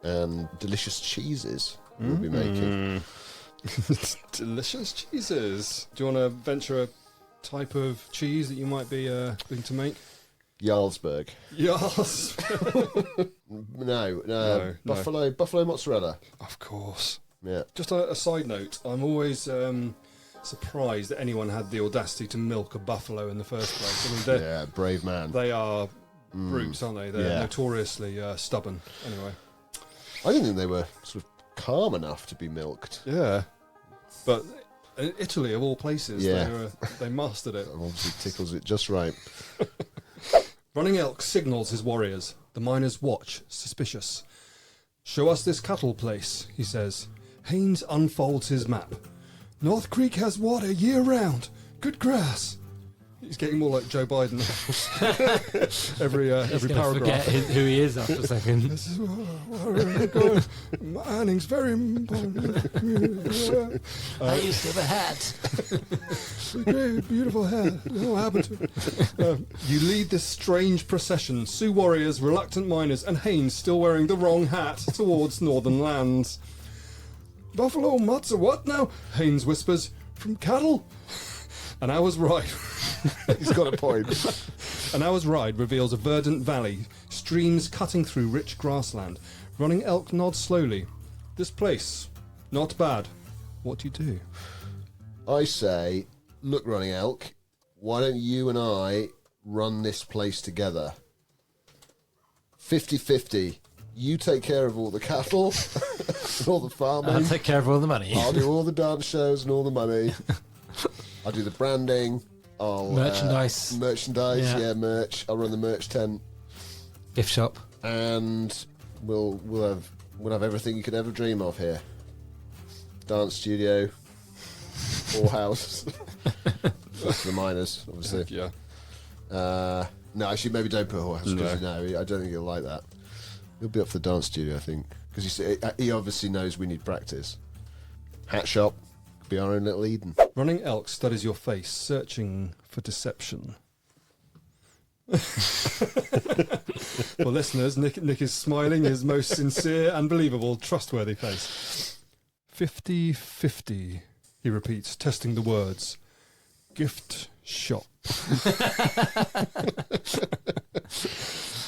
and delicious cheeses we'll be making. Delicious cheeses. Do you want to venture a type of cheese that you might be looking to make? Jarlsberg. Yes. No. Buffalo mozzarella. Of course. Yeah. Just a side note, I'm always surprised that anyone had the audacity to milk a buffalo in the first place. I mean, Yeah, brave man. they are brutes, aren't they? They're Yeah. notoriously stubborn. Anyway. I didn't think they were sort of calm enough to be milked. Yeah. But in Italy, of all places, Yeah. they mastered it. That obviously tickles it just right. Running Elk signals his warriors. The miners watch, suspicious. Show us this cattle place, he says. Haynes unfolds his map. North Creek has water year-round. Good grass. He's getting more like Joe Biden. every He's gonna paragraph. forget who he is after a second. This is where we're going. Mining's very important. I used to have a hat. Great, beautiful hair. What happened to it? You lead this strange procession, Sioux warriors, reluctant miners, and Haynes still wearing the wrong hat towards northern lands. Buffalo mutts are what now? Haynes whispers. From cattle? An hour's ride. He's got a point. An hour's ride reveals a verdant valley, streams cutting through rich grassland. Running Elk nods slowly. This place, not bad. What do you do? I say, look, Running Elk, why don't you and I run this place together? 50-50. You take care of all the cattle, and all the farming. I'll take care of all the money. I'll do all the dance shows and all the money. I'll do the branding. I'll Merchandise. Yeah, merch. I'll run the merch tent, Gift shop. and we'll have everything you could ever dream of here. Dance studio, whorehouse. That's for the miners, obviously. Yeah. No, actually, maybe don't put whorehouse because No. I don't think he'll like that. He'll be up for the dance studio, I think, because he obviously knows we need practice. Hat shop, could be our own little Eden. Running Elk studies your face, searching for deception. For listeners, Nick is smiling his most sincere and believable, trustworthy face. 50-50, he repeats, testing the words. Gift shop.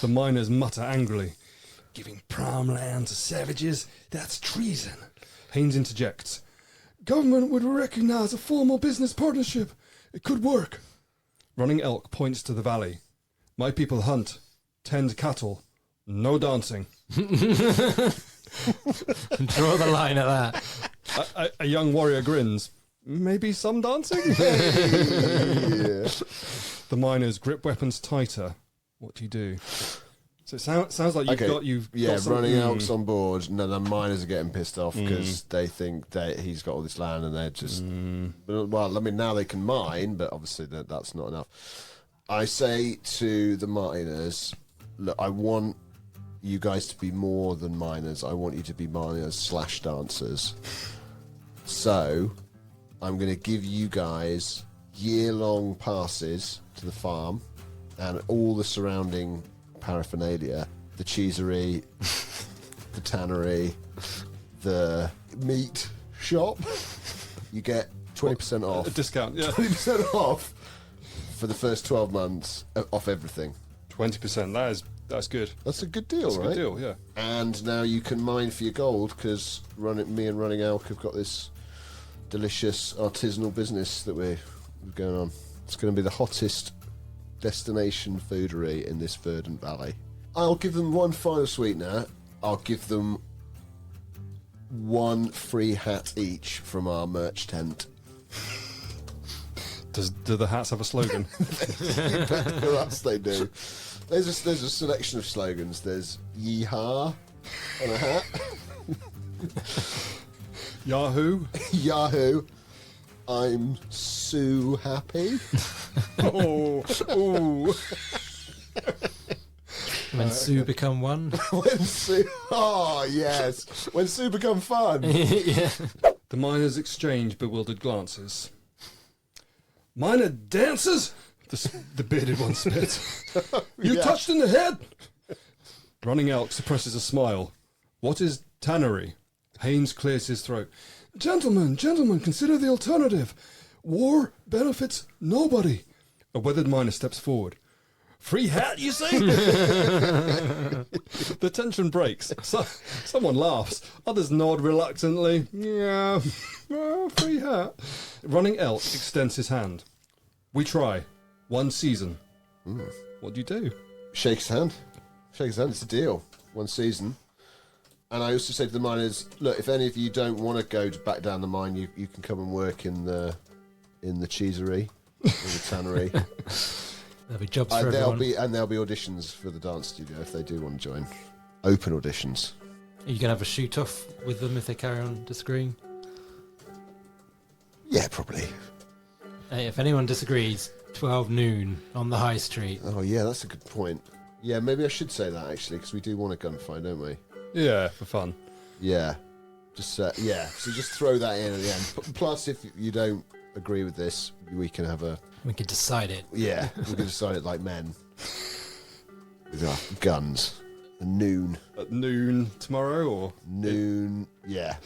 The miners mutter angrily. Giving prime land to savages, that's treason. Haynes interjects. Government would recognize a formal business partnership. It could work. Running Elk points to the valley. My people hunt, tend cattle, no dancing. Draw the line at that. A young warrior grins. Maybe some dancing? Yeah. The miners grip weapons tighter. What do you do? So it sounds like you've got some, Running Elk's on board. No, the miners are getting pissed off because they think that he's got all this land and they're just... Well, I mean, now they can mine, but obviously that's not enough. I say to the miners, look, I want you guys to be more than miners. I want you to be miners/dancers. So I'm going to give you guys year-long passes to the farm and all the surrounding paraphernalia, the cheesery, the tannery, the meat shop, you get 20% off. A discount, yeah. 20% off for the first 12 months off everything. 20%. That's good. That's a good deal, That's right? a good deal, yeah. And now you can mine for your gold because me and Running Elk have got this delicious artisanal business that we're going on. It's going to be the hottest destination foodery in this verdant valley. I'll give them one final sweetener. I'll give them one free hat each from our merch tent. Do the hats have a slogan? You bet for us they do. There's a selection of slogans. There's yeehaw on a hat. Yahoo. Yahoo. I'm so happy. Ooh. When Sue become one. When Sue, oh yes, when Sue become fun. Yeah. The miners exchange bewildered glances. Miner dances? The bearded one spit. You Yeah. touched in the head? Running Elk suppresses a smile. What is tannery? Haynes clears his throat. Gentlemen, consider the alternative. War benefits nobody. A weathered miner steps forward. Free hat, you say? The tension breaks. Someone laughs. Others nod reluctantly. Yeah, well, free hat. Running Elk extends his hand. We try. One season. What do you do? Shake his hand. Shake his hand. It's a deal. One season. And I also say to the miners, look, if any of you don't want to go back down the mine, you can come and work in the cheesery, in the tannery. There'll be jobs for everyone. There'll be auditions for the dance studio if they do want to join. Open auditions. Are you going to have a shoot-off with them if they carry on disagreeing? Yeah, probably. Hey, if anyone disagrees, 12 noon on the high street. Oh yeah, that's a good point. Yeah, maybe I should say that actually, because we do want a gunfight, don't we? Yeah, for fun. Yeah. Yeah. So just throw that in at the end. Plus, if you don't agree with this, we can have a... We can decide it. Yeah, we can decide it like men. With our guns. At noon. At noon tomorrow, or? Noon, yeah.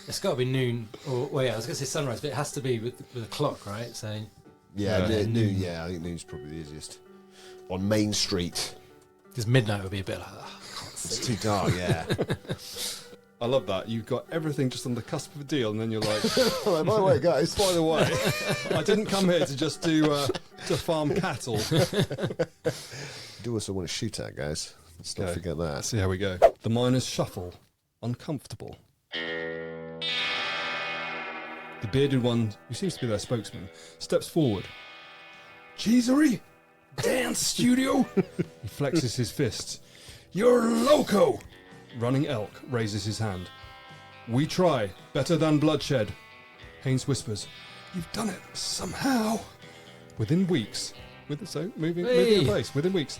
It's got to be noon, or well, yeah, I was going to say sunrise, but it has to be with a clock, right? So Yeah, Yeah. noon, yeah, I think noon's probably the easiest. On Main Street. because midnight would be a bit like, oh, It's too dark, yeah. I love that. You've got everything just on the cusp of a deal, and then you're like, By the way, guys. by the way, I didn't come here to just to farm cattle. Do also want to shoot at, guys. Let's not Okay. forget Let's that. see how we go. The miners shuffle, uncomfortable. The bearded one, who seems to be their spokesman, steps forward. Cheesery? Dance studio? He flexes his fists. You're loco! Running Elk raises his hand. We try. Better than bloodshed. Haynes whispers. You've done it somehow. Within weeks. Moving in place. Within weeks.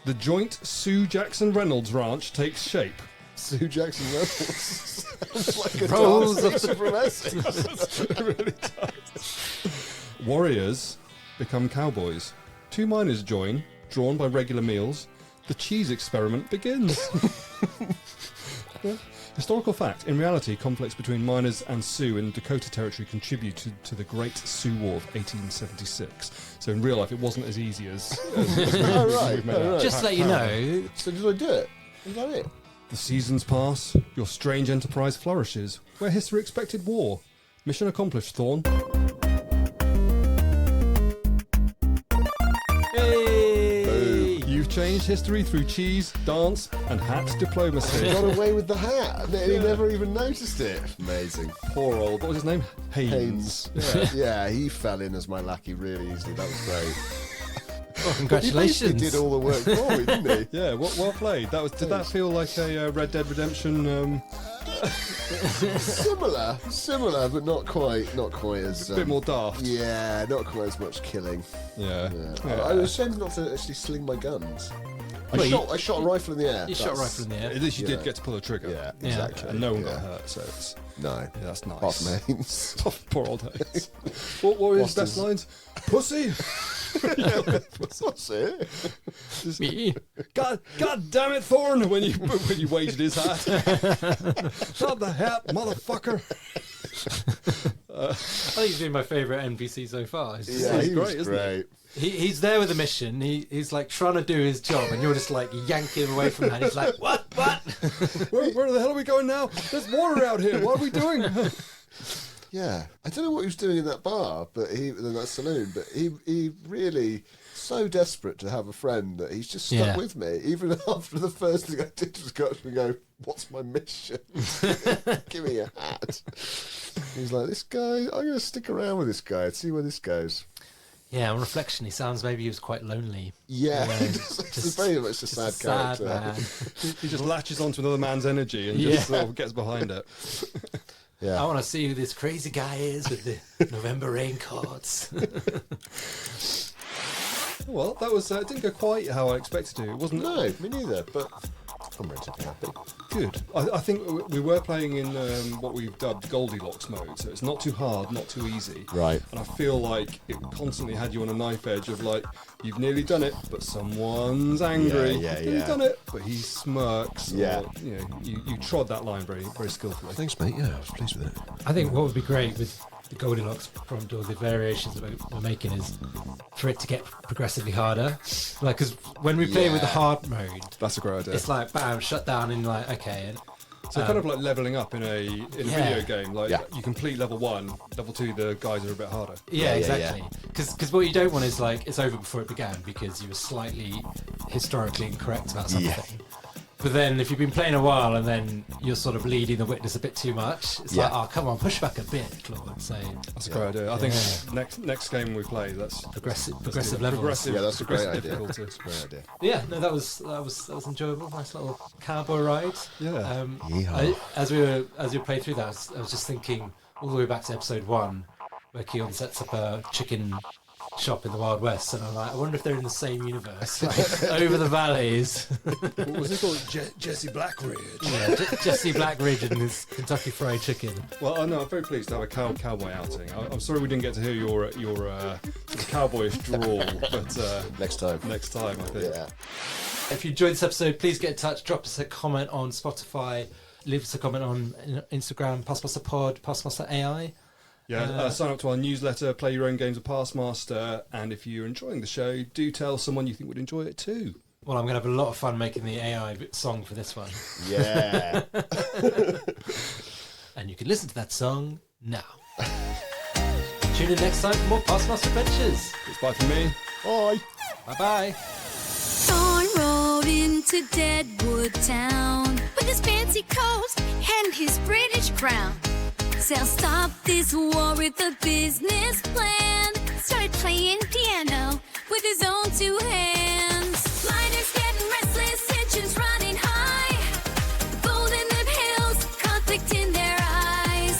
The joint Sioux Jackson-Reynolds ranch takes shape. Sue Jackson-Reynolds. Sounds like a Rolls dance of from Essex. It really does. Warriors become cowboys. Two miners join, drawn by regular meals. The cheese experiment begins. Yeah. Historical fact. In reality, conflicts between miners and Sioux in Dakota Territory contributed to the Great Sioux War of 1876. So in real life, it wasn't as easy as Oh, right. we've made Oh, out. right. just to let you know, So did I do it? Is that it? The seasons pass. Your strange enterprise flourishes. Where history expected war. Mission accomplished, Thorne. hey, You've changed history through cheese, dance, and hat diplomacy. Got away with the hat. He never even noticed it. Amazing. Poor old, what was his name? Haynes. Yeah, he fell in as my lackey really easily. That was great. well, He congratulations. basically did all the work for me, didn't he? Yeah, well played. Did that feel like a Red Dead Redemption? Similar, but not quite as... A bit more daft. Yeah, not quite as much killing. Yeah. Yeah. I was ashamed not to actually sling my guns. Well, I shot a rifle in the air. You shot a rifle in the air. At least you Yeah. did get to pull the trigger. Yeah, Yeah. exactly. And no one Yeah. got hurt, so it's No. that's nice. Apart from Haynes. Poor old Haynes. What were his best Lost his- lines? Pussy. What's it? Me. God damn it, Thorne! When you waged his hat. Not the hat, motherfucker. I think he's been my favourite NPC so far. He's just Yeah, like, he was great. he's there with a mission. He's like trying to do his job, and you're just like yanking him away from that. He's like, what? Where the hell are we going now? There's water out here. What are we doing? Yeah, I don't know what he was doing in that bar, but in that saloon. But he really so desperate to have a friend that he's just stuck with me. Even after the first thing I did was go up and go, "What's my mission? Give me a hat." He's like, "This guy, I'm going to stick around with this guy and see where this goes." Yeah, on reflection, he sounds maybe he was quite lonely. Yeah, just he's very much a sad character. Man. He just latches onto another man's energy and just sort of gets behind it. Yeah. I want to see who this crazy guy is with the November raincoats. Well, that was it didn't go quite how I expected to. It wasn't. No, me neither. But I'm relatively happy. Good. I think we were playing in what we've dubbed Goldilocks mode, so it's not too hard, not too easy. Right. And I feel like it constantly had you on a knife edge of like, you've nearly done it, but someone's angry. You've done it, but he smirks. Yeah. Or, you know, you trod that line very, very skillfully. Thanks, mate. Yeah, I was pleased with it. I think what would be great with the Goldilocks prompt or the variations that we're making is for it to get progressively harder. Like, because when we play with the hard mode, That's a great idea. it's like bam, shut down, and like okay, and So kind of like leveling up in a video game. Like Yeah. you complete level 1, level 2, the guys are a bit harder. yeah, Yeah, exactly. Because what you don't want is like it's over before it began because you were slightly historically incorrect about something. Yeah. But then if you've been playing a while and then you're sort of leading the witness a bit too much, it's like, oh, come on, push back a bit, Claude. So That's a great idea. I think next game we play, that's progressive levels. progressive. Yeah, that's a great progressive idea. difficulty. That's a great idea. Yeah, no, that was enjoyable. Nice little cowboy ride. Yeah. As we played through that, I was just thinking all the way back to episode 1, where Keon sets up a chicken shop in the Wild West, and I'm like, I wonder if they're in the same universe, like, over the valleys. What was it called? Jesse Blackridge. Yeah, Jesse Blackridge and his Kentucky Fried Chicken. Well, I'm very pleased to have a cowboy outing. I'm sorry we didn't get to hear your sort of cowboyish drawl, but Next time. I think. Yeah. If you enjoyed this episode, please get in touch. Drop us a comment on Spotify. Leave us a comment on Instagram, PastMaster Pod, PastMaster AI. Yeah, sign up to our newsletter, play your own games of PastMaster, and if you're enjoying the show, do tell someone you think would enjoy it too. Well, I'm going to have a lot of fun making the AI song for this one. Yeah. And you can listen to that song now. Tune in next time for more PastMaster Adventures. It's bye from me. Bye. Bye-bye. Thorne rode into Deadwood town with his fancy coat and his British crown. Sal stopped this war with a business plan. Started playing piano with his own 2 hands. Miners getting restless, tensions running high. Golden Lip Hills, conflict in their eyes.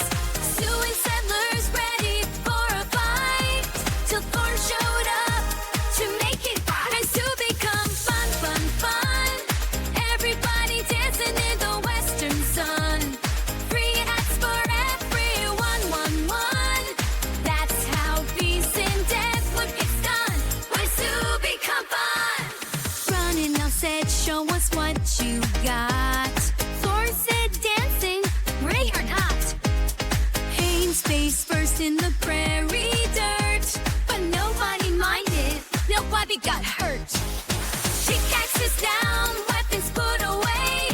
Sioux and settlers ready for a fight. Till Thorne showed up to make it right. And Sioux become fun, fun, fun. Everybody dancing in the western sun. Free hats for everyone, 1-1. That's how peace in Deadwood gets done. When Sioux become fun. Running now said, show us what you got. Thorne said, dancing, ready or not. Haynes face first in the prairie dirt, but nobody minded, nobody got hurt. Pickaxes down, weapons put away.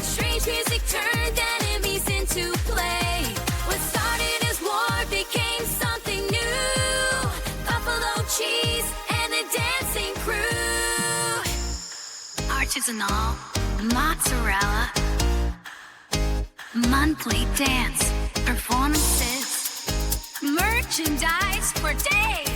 Strange music turned enemies into play. What started as war became something new. Buffalo cheese and a dancing crew. Artisanal, mozzarella, monthly dance performances, merchandise for days.